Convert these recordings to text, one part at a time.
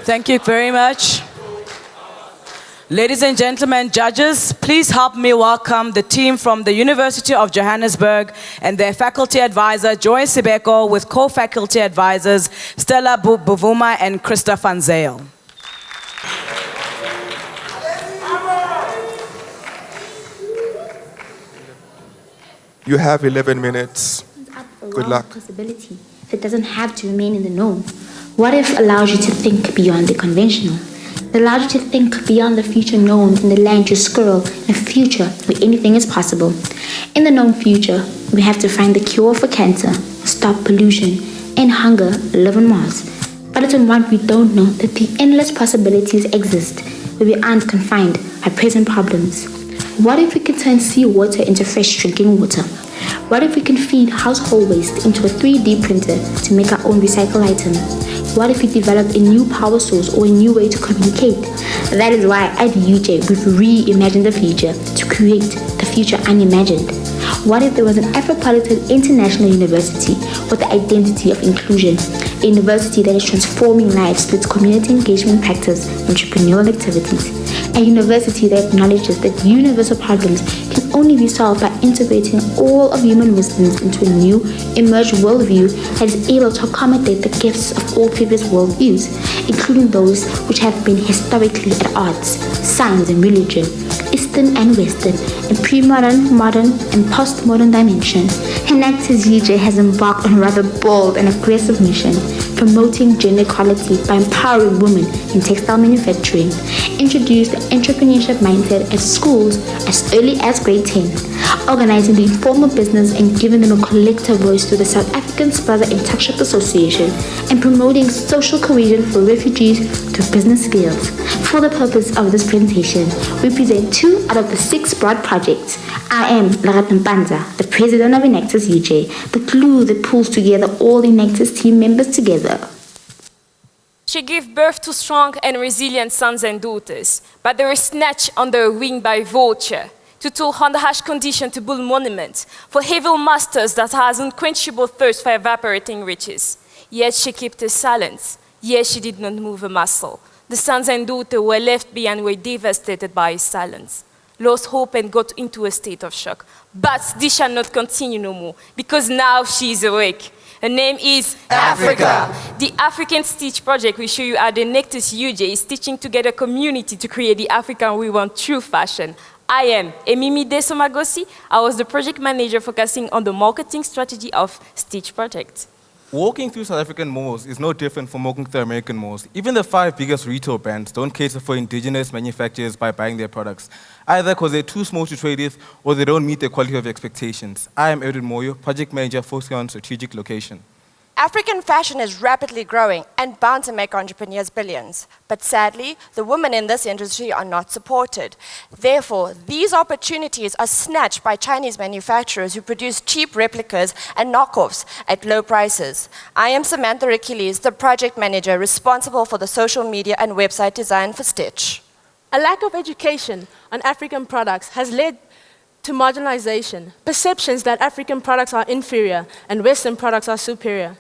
Thank you very much. Ladies and gentlemen, judges, please help me welcome the team from the University of Johannesburg and their faculty advisor, Joy Sibeko, with co-faculty advisors, Stella Buvuma and Krista van Zyl. You have 11 minutes. Good luck. Possibility that doesn't have to remain in the norm. What if allows you to think beyond the conventional? It allows you to think beyond the future known in the land you scroll in a future where anything is possible. In the known future, we have to find the cure for cancer, stop pollution, and hunger, live on Mars. But it's in what we don't know that the endless possibilities exist where we aren't confined by present problems. What if we can turn seawater into fresh drinking water? What if we can feed household waste into a 3D printer to make our own recycle item? What if we develop a new power source or a new way to communicate? That is why at UJ we've reimagined the future to create the future unimagined. What if there was an Afropolitan International University with the identity of inclusion, a university that is transforming lives through its community engagement practice and entrepreneurial activities, a university that acknowledges that universal problems can only be solved by integrating all of human wisdoms into a new, emerged worldview that is able to accommodate the gifts of all previous worldviews, including those which have been historically at odds, science and religion, Eastern and Western, in pre-modern, modern, and post-modern dimension. Enactus UJ has embarked on a rather bold and aggressive mission, promoting gender equality by empowering women in textile manufacturing, introduced the entrepreneurship mindset at schools as early as grade 10, organizing the informal business and giving them a collective voice through the South African Spaza and Tuckshop Association, and promoting social cohesion for refugees through business fields. For the purpose of this presentation, we present 2 out of the 6 broad projects. I am Lerato Mpanza, the president of Enactus UJ, the glue that pulls together all Enactus team members together. She gave birth to strong and resilient sons and daughters, but they were snatched under her wing by vulture, to toil on the harsh condition to build monuments for evil masters that has unquenchable thirst for evaporating riches. Yet she kept her silence. Yet she did not move a muscle. The sons and daughters who were left behind were devastated by his silence, lost hope and got into a state of shock. But this shall not continue no more, because now she is awake. Her name is Africa. The African Stitch Project will show you how the Enactus UJ is stitching together a community to create the African we want through fashion. I am Emimi Desomagosi. I was the project manager focusing on the marketing strategy of Stitch Project. Walking through South African malls is no different from walking through American malls. Even the 5 biggest retail brands don't cater for indigenous manufacturers by buying their products, either because they're too small to trade with or they don't meet the quality of expectations. I am Edwin Moyo, project manager focusing on strategic location. African fashion is rapidly growing and bound to make entrepreneurs billions. But sadly, the women in this industry are not supported. Therefore, these opportunities are snatched by Chinese manufacturers who produce cheap replicas and knockoffs at low prices. I am Samantha Achilles, the project manager responsible for the social media and website design for Stitch. A lack of education on African products has led to marginalization, perceptions that African products are inferior and Western products are superior.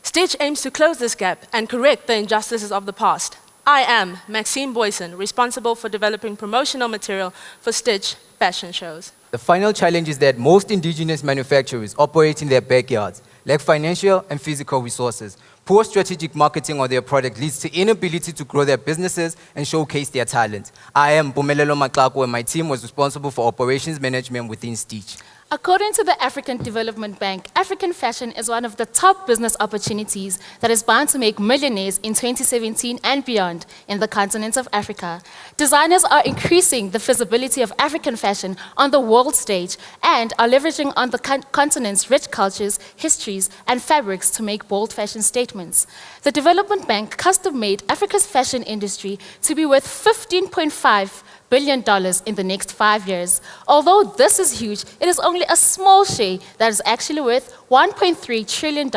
Stitch aims to close this gap and correct the injustices of the past. I am Maxine Boyson, responsible for developing promotional material for Stitch fashion shows. The final challenge is that most indigenous manufacturers operate in their backyards, lack financial and physical resources. Poor strategic marketing of their product leads to inability to grow their businesses and showcase their talent. I am Bumelelo Maklako, and my team was responsible for operations management within Stitch. According to the African Development Bank, African fashion is one of the top business opportunities that is bound to make millionaires in 2017 and beyond in the continent of Africa. Designers are increasing the visibility of African fashion on the world stage and are leveraging on the continent's rich cultures, histories, and fabrics to make bold fashion statements. The Development Bank custom-made Africa's fashion industry to be worth $15.5 billion in the next 5 years. Although this is huge, it is only a small share that is actually worth $1.3 trillion.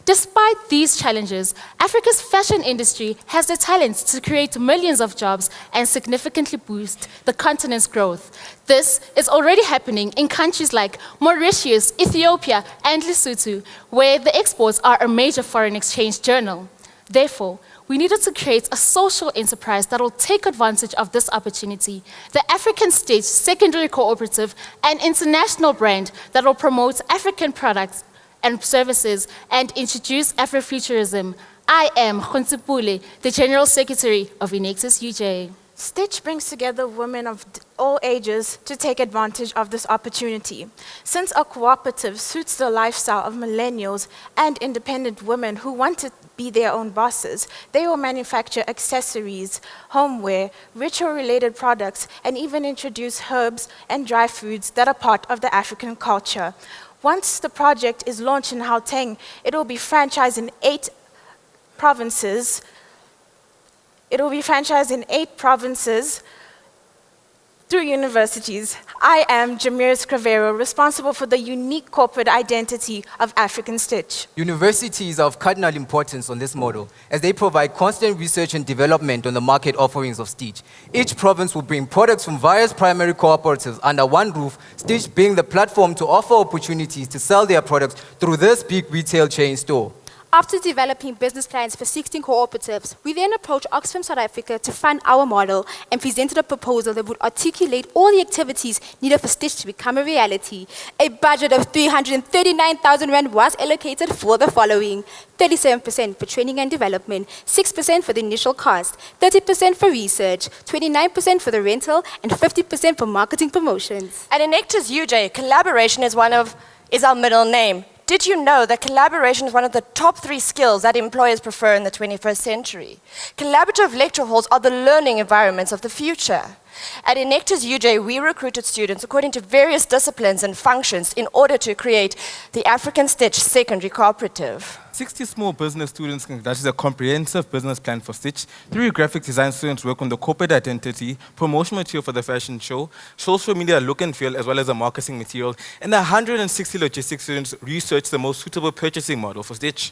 Despite these challenges, Africa's fashion industry has the talent to create millions of jobs and significantly boost the continent's growth. This is already happening in countries like Mauritius, Ethiopia, and Lesotho, where the exports are a major foreign exchange journal. Therefore, we needed to create a social enterprise that will take advantage of this opportunity. The African Stitch Secondary Cooperative, an international brand that will promote African products and services and introduce Afrofuturism. I am Khonsipule, the General Secretary of Enactus UJ. Stitch brings together women of all ages to take advantage of this opportunity. Since a cooperative suits the lifestyle of millennials and independent women who want to be their own bosses, they will manufacture accessories, homeware, ritual-related products, and even introduce herbs and dry foods that are part of the African culture. Once the project is launched in Gauteng, it will be franchised in 8 provinces. It will be franchised in 8 provinces through universities. I am Jamir Scravero, responsible for the unique corporate identity of African Stitch. Universities are of cardinal importance on this model, as they provide constant research and development on the market offerings of Stitch. Each province will bring products from various primary cooperatives under one roof, Stitch being the platform to offer opportunities to sell their products through this big retail chain store. After developing business plans for 16 cooperatives, we then approached Oxfam South Africa to fund our model and presented a proposal that would articulate all the activities needed for Stitch to become a reality. A budget of 339,000 rand was allocated for the following: 37% for training and development, 6% for the initial cost, 30% for research, 29% for the rental, and 50% for marketing promotions. At Enactus UJ, collaboration is our middle name. Did you know that collaboration is one of the top 3 skills that employers prefer in the 21st century? Collaborative lecture halls are the learning environments of the future. At Enactus UJ, we recruited students according to various disciplines and functions in order to create the African Stitch Secondary Cooperative. 60 small business students conducted a comprehensive business plan for Stitch. 3 graphic design students work on the corporate identity, promotional material for the fashion show, social media look and feel, as well as the marketing material, and 160 logistics students researched the most suitable purchasing model for Stitch.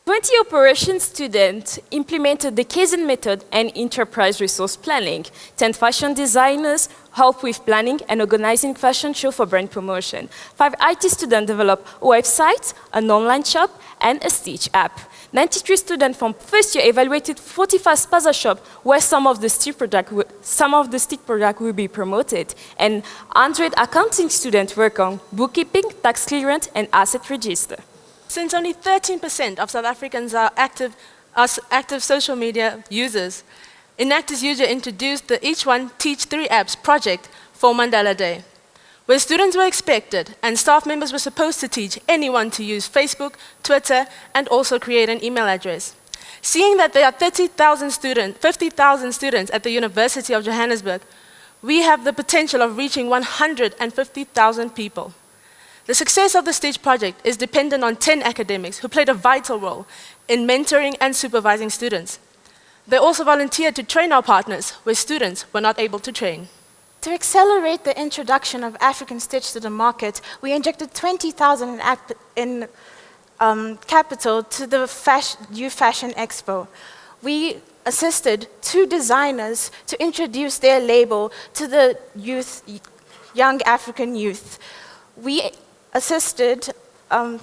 20 operations students implemented the Kaizen method and enterprise resource planning. 10 fashion designers help with planning and organizing fashion show for brand promotion. 5 IT students develop a website, an online shop, and a Stitch app. 93 students from first year evaluated 45 spaza shops where some of the Stitch product will be promoted. And 100 accounting students work on bookkeeping, tax clearance, and asset register. Since only 13% of South Africans are active social media users, Enactus UJ introduced the Each One Teach 3 Apps project for Mandela Day, where students were expected and staff members were supposed to teach anyone to use Facebook, Twitter, and also create an email address. Seeing that there are 50,000 students at the University of Johannesburg, we have the potential of reaching 150,000 people. The success of the Stitch project is dependent on 10 academics who played a vital role in mentoring and supervising students. They also volunteered to train our partners where students were not able to train. To accelerate the introduction of African Stitch to the market, we injected 20,000 in capital to the Youth Fashion Expo. We assisted 2 designers to introduce their label to the young African youth. We assisted, Our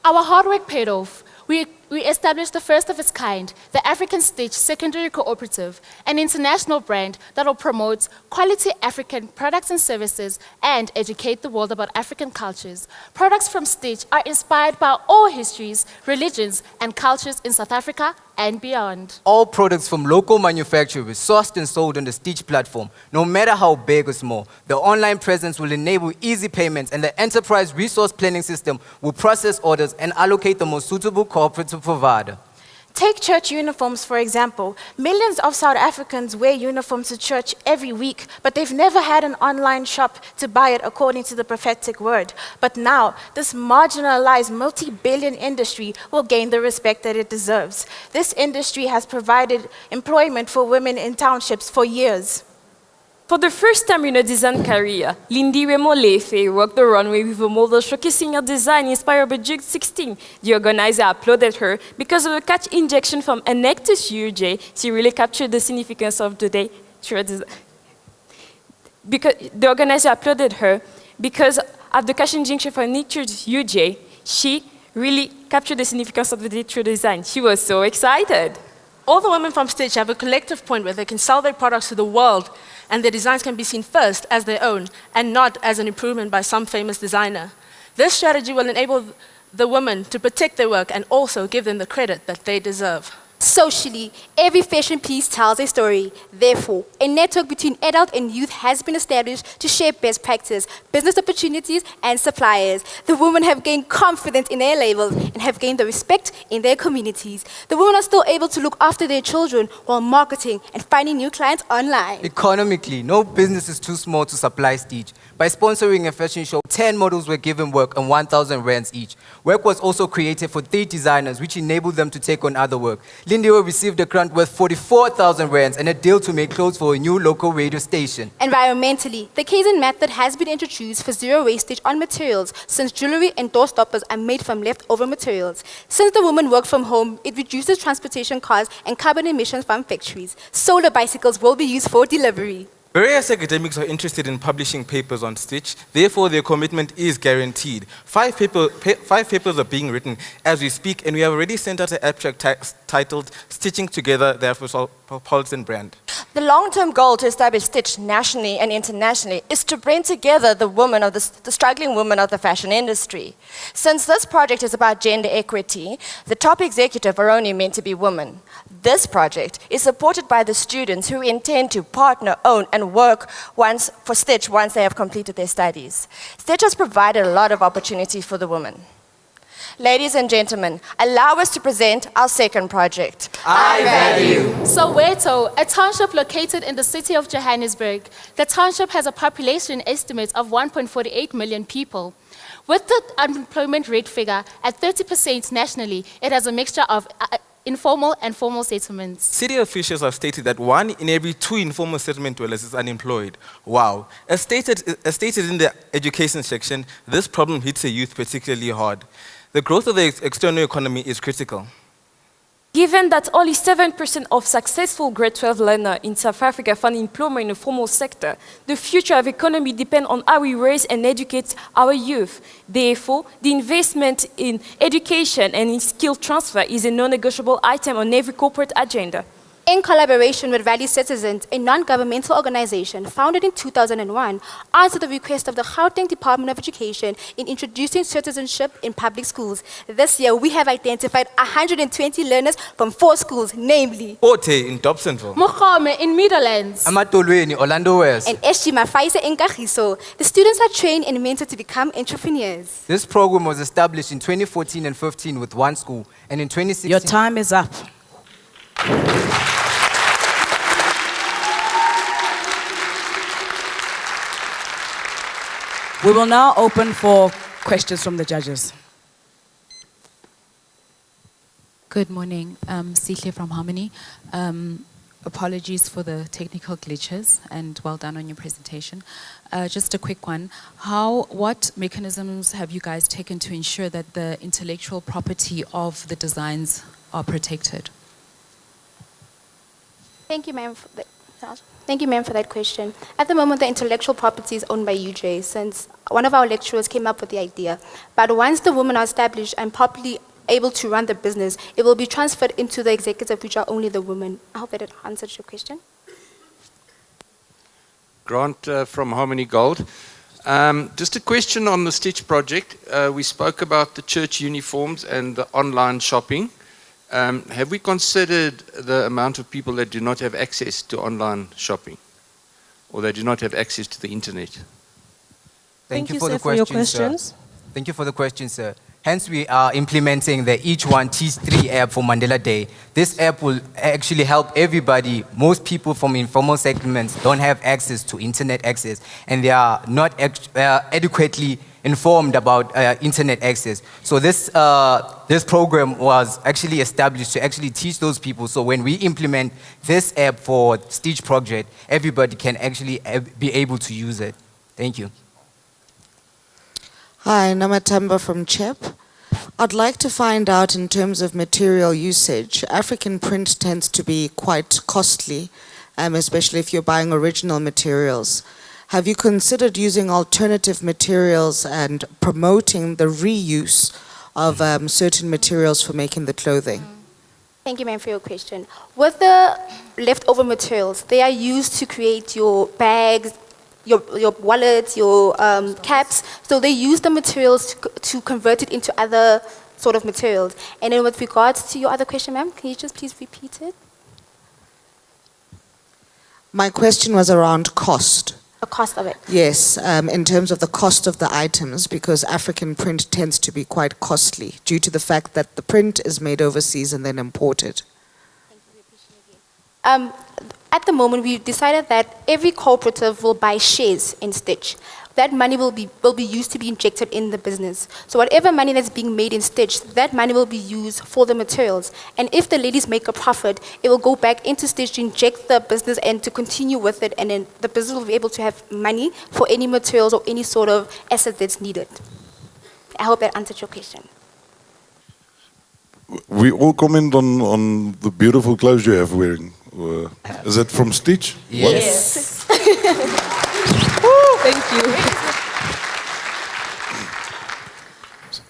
hard work paid off. We established the first of its kind, the African Stitch Secondary Cooperative, an international brand that will promote quality African products and services and educate the world about African cultures. Products from Stitch are inspired by all histories, religions, and cultures in South Africa and beyond. All products from local manufacturers sourced and sold on the Stitch platform, no matter how big or small. The online presence will enable easy payments, and the enterprise resource planning system will process orders and allocate the most suitable cooperative provider. Take church uniforms, for example. Millions of South Africans wear uniforms to church every week, but they've never had an online shop to buy it according to the prophetic word. But now, this marginalized multi-billion industry will gain the respect that it deserves. This industry has provided employment for women in townships for years. For the first time in her design career, Lindy Remolefe walked the runway with a model showcasing her design inspired by June 16. The organizer applauded her because of a catch injection from Enactus UJ. She really captured the significance of the day through her design. Because the organizer applauded her because of the cash injection from Enactus UJ. She really captured the significance of the digital design. She was so excited. All the women from Stitch have a collective point where they can sell their products to the world, and their designs can be seen first as their own, and not as an improvement by some famous designer. This strategy will enable the women to protect their work and also give them the credit that they deserve. Socially, every fashion piece tells a story. Therefore, a network between adult and youth has been established to share best practice, business opportunities, and suppliers. The women have gained confidence in their labels and have gained the respect in their communities. The women are still able to look after their children while marketing and finding new clients online. Economically, no business is too small to supply Stitch. By sponsoring a fashion show, 10 models were given work and 1,000 rands each. Work was also created for 3 designers, which enabled them to take on other work. Lindewa received a grant worth 44,000 rands and a deal to make clothes for a new local radio station. Environmentally, the Kaizen method has been introduced for zero wastage on materials, since jewelry and door stoppers are made from leftover materials. Since the women work from home, it reduces transportation costs and carbon emissions from factories. Solar bicycles will be used for delivery. Various academics are interested in publishing papers on Stitch, therefore their commitment is guaranteed. 5 papers are being written as we speak, and we have already sent out an abstract titled Stitching Together the Afropolitan Brand. The long-term goal to establish Stitch nationally and internationally is to bring together the struggling women of the fashion industry. Since this project is about gender equity, the top executive are only meant to be women. This project is supported by the students who intend to partner, own, and work for Stitch once they have completed their studies. Stitch has provided a lot of opportunity for the women. Ladies and gentlemen, allow us to present our second project. I value. Soweto, a township located in the city of Johannesburg. The township has a population estimate of 1.48 million people. With the unemployment rate figure at 30% nationally, it has a mixture of informal and formal settlements. City officials have stated that 1 in every 2 informal settlement dwellers is unemployed. Wow. As stated in the education section, this problem hits the youth particularly hard. The growth of the external economy is critical. Given that only 7% of successful grade 12 learners in South Africa find employment in the formal sector, the future of economy depends on how we raise and educate our youth. Therefore, the investment in education and in skill transfer is a non-negotiable item on every corporate agenda. In collaboration with Valley Citizens, a non-governmental organization founded in 2001, answered the request of the Gauteng Department of Education in introducing citizenship in public schools. This year, we have identified 120 learners from 4 schools, namely Ote in Dobsonville, Mokgome in Meadowlands, Amatolweni, Orlando West. and Eshji Mafaisa in Kagiso. The students are trained and mentored to become entrepreneurs. This program was established in 2014 and 15 with 1 school, and in 2016... Your time is up. We will now open for questions from the judges. Good morning. Sihle from Harmony. Apologies for the technical glitches and well done on your presentation. Just a quick one. What mechanisms have you guys taken to ensure that the intellectual property of the designs are protected? Thank you, ma'am. Thank you, ma'am, for that question. At the moment, the intellectual property is owned by UJ, since one of our lecturers came up with the idea. But once the women are established and properly able to run the business, it will be transferred into the executive, which are only the women. I hope that it answers your question. Grant from Harmony Gold. Just a question on the Stitch project. We spoke about the church uniforms and the online shopping. Have we considered the amount of people that do not have access to online shopping, or that do not have access to the internet? Thank you for the question, sir. Thank you for the question, sir. Hence, we are implementing the Each One Teach 3 app for Mandela Day. This app will actually help everybody. Most people from informal settlements don't have access to internet access, and they are not adequately informed about internet access. So this program was actually established to actually teach those people. So when we implement this app for Stitch project, everybody can actually be able to use it. Thank you. Hi, Namatamba from CHEP. I'd like to find out, in terms of material usage, African print tends to be quite costly, especially if you're buying original materials. Have you considered using alternative materials and promoting the reuse of certain materials for making the clothing? Thank you, ma'am, for your question. With the leftover materials, they are used to create your bags, your wallets, your caps. So they use the materials to convert it into other sort of materials. And then with regards to your other question, ma'am, can you just please repeat it? My question was around cost. The cost of it. Yes, in terms of the cost of the items, because African print tends to be quite costly due to the fact that the print is made overseas and then imported. At the moment, we've decided that every cooperative will buy shares in Stitch. That money will be used to be injected in the business. So whatever money that's being made in Stitch, that money will be used for the materials. And if the ladies make a profit, it will go back into Stitch to inject the business and to continue with it. And then the business will be able to have money for any materials or any sort of asset that's needed. I hope that answered your question. We all comment on the beautiful clothes you have wearing. Is it from Stitch? Yes. Thank you.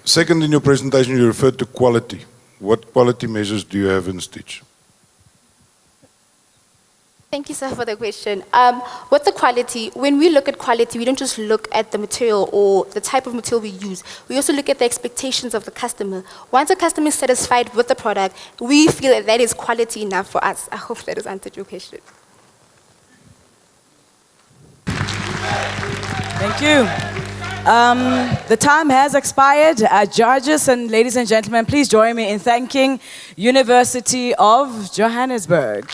Second, in your presentation, you referred to quality. What quality measures do you have in Stitch? Thank you, sir, for the question. With the quality, when we look at quality, we don't just look at the material or the type of material we use. We also look at the expectations of the customer. Once a customer is satisfied with the product, we feel that that is quality enough for us. I hope that has answered your question. Thank you. The time has expired. Judges and ladies and gentlemen, please join me in thanking University of Johannesburg.